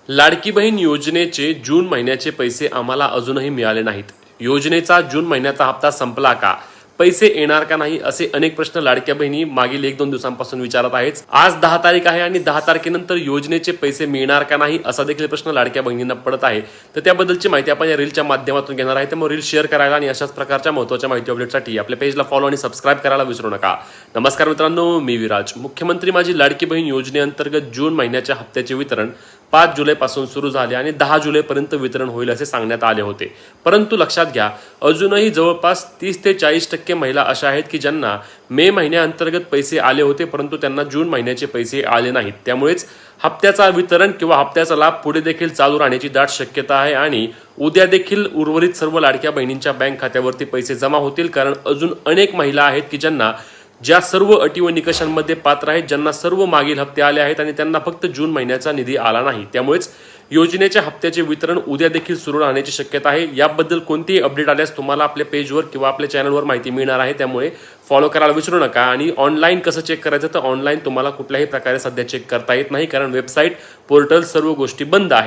लाडकी बहीण योजनेचे जून महिन्याचे पैसे आम्हाला अजूनही मिळाले नाहीत. योजनेचा जून महिन्याचा हप्ता संपला का? पैसे येणार का नाही असे अनेक प्रश्न लाडक्या बहिणी मागील 1-2 दिवसांपासून विचारत आहेत. आज 10 तारीख आहे आणि 10 तारखेनंतर योजनेचे पैसे मिळणार का नाही असा देखील प्रश्न लाडक्या बहिणींना पडत आहे. तर त्याबद्दलची माहिती आपण या रीलच्या माध्यमातून घेणार आहे. त्यामुळे रील शेअर करायला आणि अशाच प्रकारच्या महत्त्वाच्या माहिती अपडेटसाठी आपल्या पेजला फॉलो आणि सबस्क्राईब करायला विसरू नका. नमस्कार मित्रांनो, मी विराज. मुख्यमंत्री माझी लाडकी बहीण योजनेअंतर्गत जून महिन्याच्या हप्त्याचे वितरण 5 जुलैपासून सुरू झाले आणि 10 जुलैपर्यंत वितरण होईल असे सांगण्यात आले होते. परंतु लक्षात घ्या, अजूनही जवळपास 30 ते 40% महिला अशा आहेत की ज्यांना मे महिन्याअंतर्गत पैसे आले होते, परंतु त्यांना जून महिन्याचे पैसे आले नाहीत. त्यामुळेच हप्त्याचा वितरण किंवा हप्त्याचा लाभ पुढे देखील चालू राहण्याची दाट शक्यता आहे आणि उद्या देखील उर्वरित सर्व लाडक्या बहिणींच्या बँक खात्यावरती पैसे जमा होतील. कारण अजून अनेक महिला आहेत की ज्यांना ज्या सर्व अटी व निकषांमध्ये पात्र आहेत, ज्यांना सर्व मागील हप्ते आले आहेत आणि त्यांना फक्त जून महिन्याचा निधी आला नाही. त्यामुळेच योजनेच्या हप्त्याचे वितरण उद्या देखील सुरू राहण्याची शक्यता आहे. याबद्दल कोणतीही अपडेट आल्यास तुम्हाला आपल्या पेजवर किंवा आपल्या चॅनलवर माहिती मिळणार आहे. त्यामुळे फॉलो करायला विसरू नका. आणि ऑनलाईन कसं चेक करायचं, तर ऑनलाईन तुम्हाला कुठल्याही प्रकारे सध्या चेक करता येत नाही, कारण वेबसाईट, पोर्टल सर्व गोष्टी बंद आहेत.